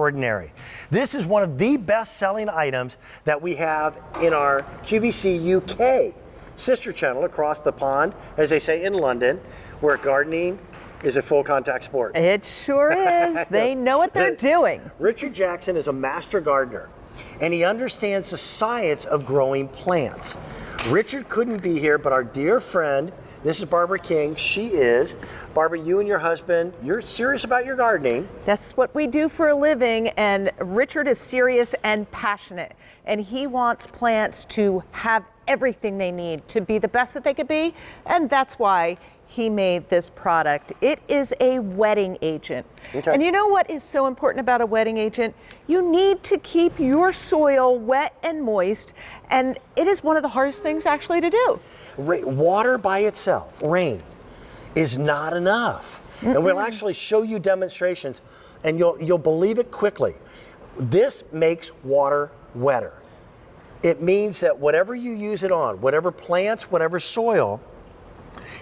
extraordinary. This is one of the best-selling items that we have in our QVC UK sister channel across the pond, as they say in London, where gardening is a full contact sport. It sure is. They know what they're doing. Richard Jackson is a master gardener, and he understands the science of growing plants. Richard couldn't be here, but our dear friend, this is Barbara King. She is. Barbara, you and your husband, you're serious about your gardening. That's what we do for a living, and Richard is serious and passionate, and he wants plants to have everything they need to be the best that they could be, and that's why he made this product. It is a wetting agent. Okay. And you know what is so important about a wetting agent? You need to keep your soil wet and moist, and it is one of the hardest things actually to do. Water by itself, rain, is not enough. And we'll actually show you demonstrations, and you'll believe it quickly. This makes water wetter. It means that whatever you use it on, whatever plants, whatever soil,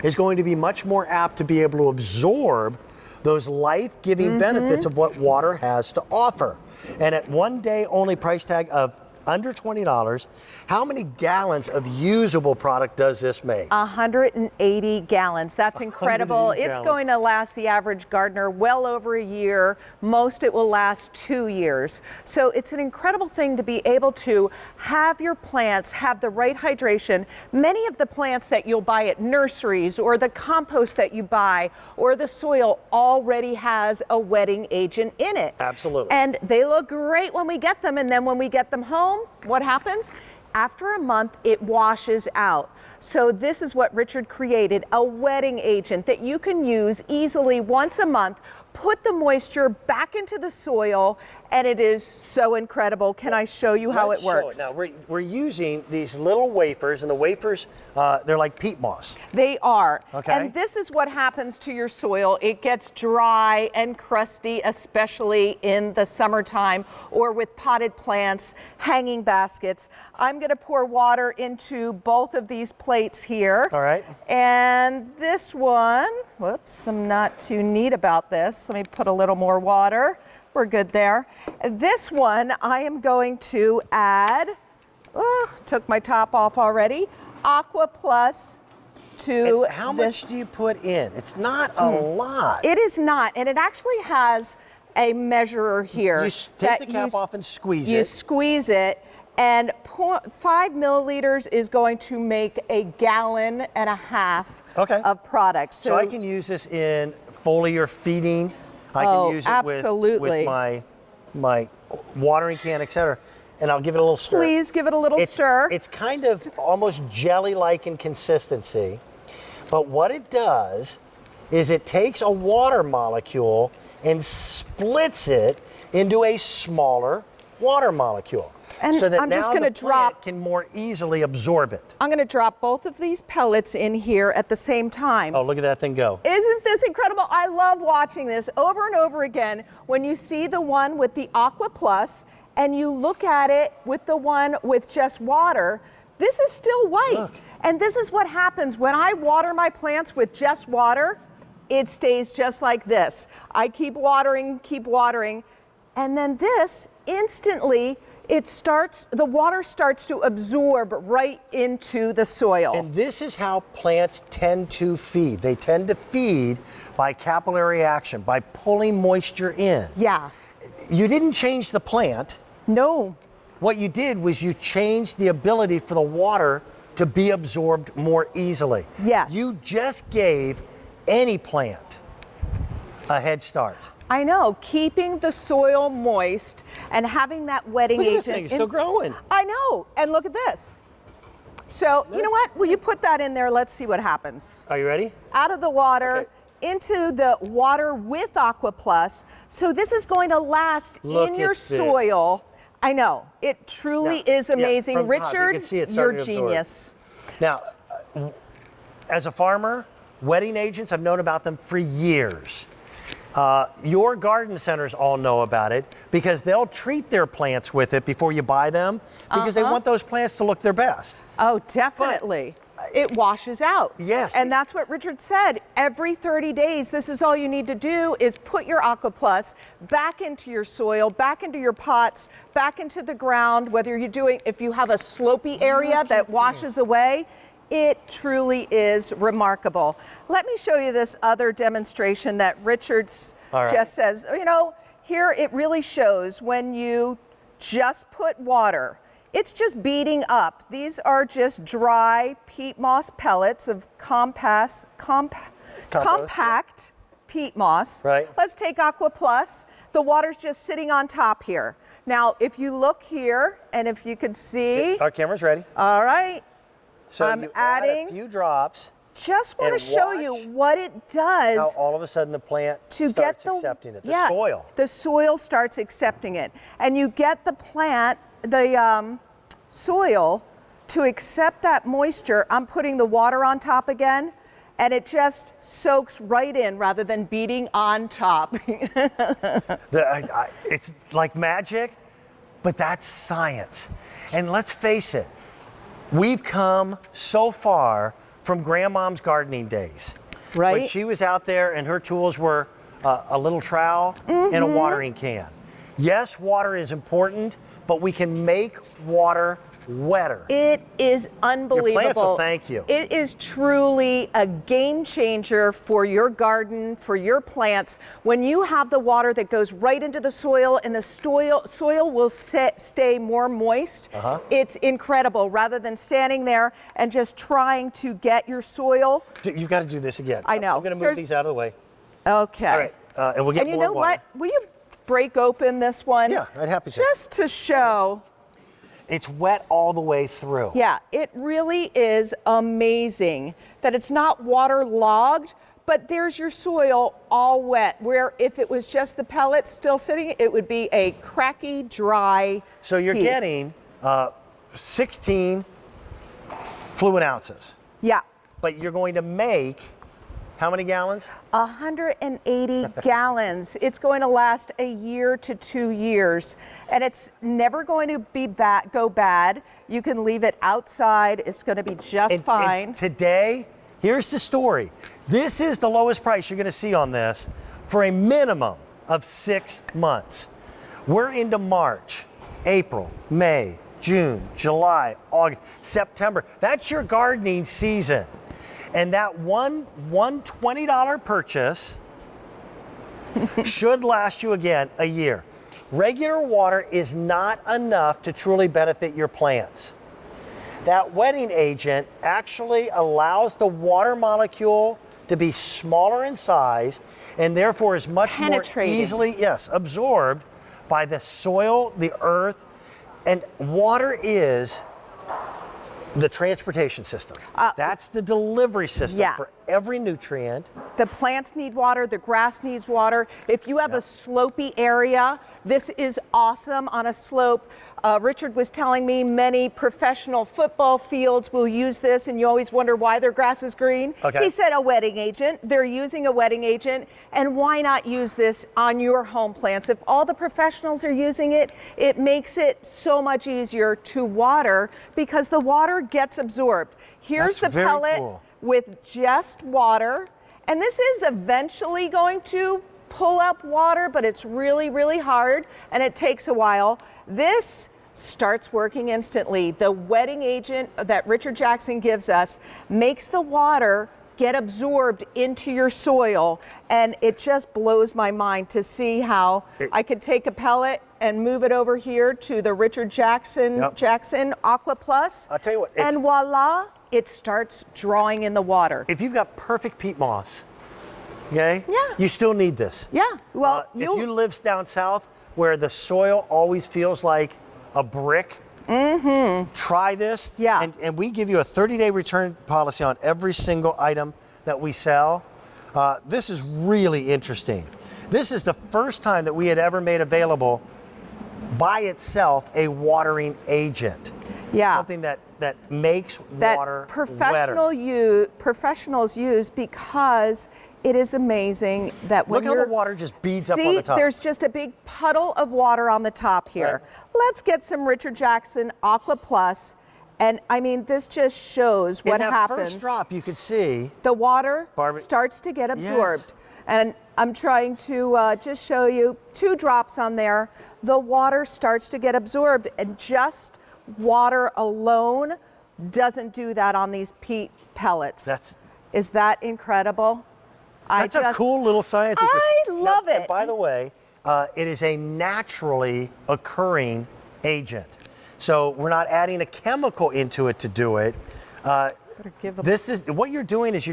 is going to be much more apt to be able to absorb those life-giving benefits of what water has to offer. And at one day only price tag of under $20, how many gallons of usable product does this make? 180 gallons. That's incredible. It's going to last the average gardener well over a year. Most it will last 2 years. So it's an incredible thing to be able to have your plants have the right hydration. Many of the plants that you'll buy at nurseries, or the compost that you buy, or the soil already has a wetting agent in it. Absolutely. And they look great when we get them, and then when we get them home, what happens? After a month, it washes out. So this is what Richard created, a wetting agent that you can use easily once a month, put the moisture back into the soil, and it is so incredible. Can I show you how it works? Now, we're using these little wafers, and the wafers, they're like peat moss. They are. Okay. And this is what happens to your soil. It gets dry and crusty, especially in the summertime, or with potted plants, hanging baskets. I'm going to pour water into both of these plates here. All right. And this one, whoops, I'm not too neat about this. Let me put a little more water. We're good there. This one, I am going to add, took my top off already, Aqua Plus to and how much do you put in? It's not a lot. It is not, and it actually has a measurer here. You take the cap off and squeeze it. You squeeze it, and 5 milliliters is going to make 1.5 gallons of product. So I can use this in foliar feeding. I can use it with my watering can, etc. And I'll give it a little stir. Please give it a little stir. It's kind of almost jelly-like in consistency. But what it does is it takes a water molecule and splits it into a smaller water molecule. And so that I'm now just going to plant can more easily absorb it. I'm going to drop both of these pellets in here at the same time. Oh, look at that thing go. Isn't this incredible? I love watching this over and over again. When you see the one with the Aqua Plus and you look at it with the one with just water, this is still white. Look. And this is what happens when I water my plants with just water. It stays just like this. I keep watering, and then this instantly, the water starts to absorb right into the soil. And this is how plants tend to feed. They tend to feed by capillary action, by pulling moisture in. Yeah. You didn't change the plant. No. What you did was you changed the ability for the water to be absorbed more easily. Yes. You just gave any plant a head start. I know, keeping the soil moist and having that wetting agent. This thing's still growing. I know, and look at this. So, you know what? Will you put that in there? Let's see what happens. Are you ready? Out of the water, into the water with Aqua Plus. So this is going to last in your soil. I know, it truly is amazing. From Richard, you're genius. Now, as a farmer, wetting agents, I've known about them for years. Your garden centers all know about it because they'll treat their plants with it before you buy them because they want those plants to look their best. Oh, definitely. it washes out. Yes. And that's what Richard said. Every 30 days, this is all you need to do is put your Aqua Plus back into your soil, back into your pots, back into the ground, whether you're doing, if you have a slopey area that washes away, it truly is remarkable. Let me show you this other demonstration that Richard's just says, you know, here it really shows when you just put water. It's just beating up. These are just dry peat moss pellets of compact peat moss. Right. Let's take Aqua Plus. The water's just sitting on top here. Now, if you look here, and if you could see. Our camera's ready. All right. So I'm you adding add a few drops. Just want to show you what it does. How all of a sudden the plant starts accepting it. The soil. The soil starts accepting it. And you get the plant, the soil to accept that moisture. I'm putting the water on top again, and it just soaks right in rather than beating on top. It's like magic, but that's science. And let's face it, we've come so far from Grandmom's gardening days. Right. When she was out there and her tools were a little trowel and a watering can. Yes, water is important, but we can make water wetter. It is unbelievable. Your plants will thank you. It is truly a game changer for your garden, for your plants. When you have the water that goes right into the soil and the soil will stay more moist, it's incredible. Rather than standing there and just trying to get your soil. You've got to do this again. I know. I'm going to move these out of the way. Okay. All right, and we'll get more water. And you know what? Will you break open this one? Yeah, I'd happy to. Just to show. It's wet all the way through. Yeah, it really is amazing that it's not waterlogged, but there's your soil all wet, where if it was just the pellets still sitting, it would be a cracky, dry So you're piece. getting 16 fluid ounces. Yeah. But you're going to make how many gallons? 180 gallons. It's going to last a year to 2 years, and it's never going to be go bad. You can leave it outside. It's going to be just fine. And today, here's the story. This is the lowest price you're going to see on this for a minimum of 6 months. We're into March, April, May, June, July, August, September. That's your gardening season. And that one $20 purchase should last you, again, a year. Regular water is not enough to truly benefit your plants. That wetting agent actually allows the water molecule to be smaller in size and therefore is much more easily, absorbed by the soil, the earth, and water is the transportation system. That's the delivery system for every nutrient. The plants need water, the grass needs water. If you have a slopey area, this is awesome on a slope. Richard was telling me many professional football fields will use this, and you always wonder why their grass is green. Okay. He said a wetting agent. They're using a wetting agent, and why not use this on your home plants? If all the professionals are using it, it makes it so much easier to water because the water gets absorbed. Here's the pellet with just water, and this is eventually going to pull up water, but it's really, really hard, and it takes a while. This starts working instantly. The wetting agent that Richard Jackson gives us makes the water get absorbed into your soil, and it just blows my mind to see how I could take a pellet and move it over here to the Richard Jackson Aqua Plus. I'll tell you what. And voila, it starts drawing in the water. If you've got perfect peat moss, okay? Yeah. You still need this. Yeah. Well, if you live down south where the soil always feels like a brick, try this. Yeah. And we give you a 30-day return policy on every single item that we sell. This is really interesting. This is the first time that we had ever made available by itself a watering agent. Yeah. Something that makes water wetter. Professionals use because it is amazing that when Look how the water just beads up on the top. There's just a big puddle of water on the top here. Right. Let's get some Richard Jackson Aqua Plus And I mean, this just shows what In that happens. first drop, you could see The water Barbie- starts to get absorbed. Yes. And I'm trying to just show you 2 drops on there. The water starts to get absorbed, and just water alone doesn't do that on these peat pellets. Is that incredible? That's a cool little science experiment. I love it. And by the way, it is a naturally occurring agent. So we're not adding a chemical into it to do it. This is what you're doing is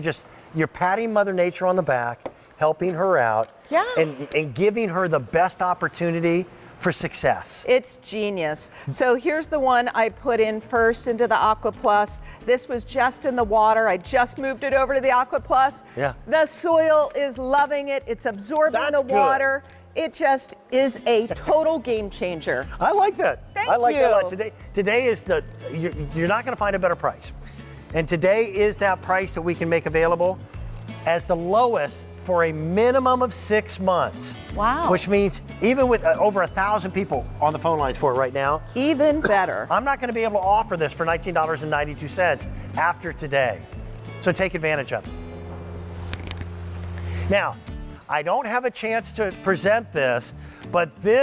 you're patting Mother Nature on the back, helping her out, and giving her the best opportunity for success. It's genius. So here's the one I put in first into the Aqua Plus. This was just in the water. I just moved it over to the Aqua Plus. Yeah. The soil is loving it. It's absorbing the water. It just is a total game changer. I like that. I like that a lot. Today is you're not going to find a better price. And today is that price that we can make available as the lowest for a minimum of 6 months. Wow. Which means even with over 1,000 people on the phone lines for it right now. Even better. I'm not going to be able to offer this for $19.92 after today. So take advantage of it. Now, I don't have a chance to present this, but this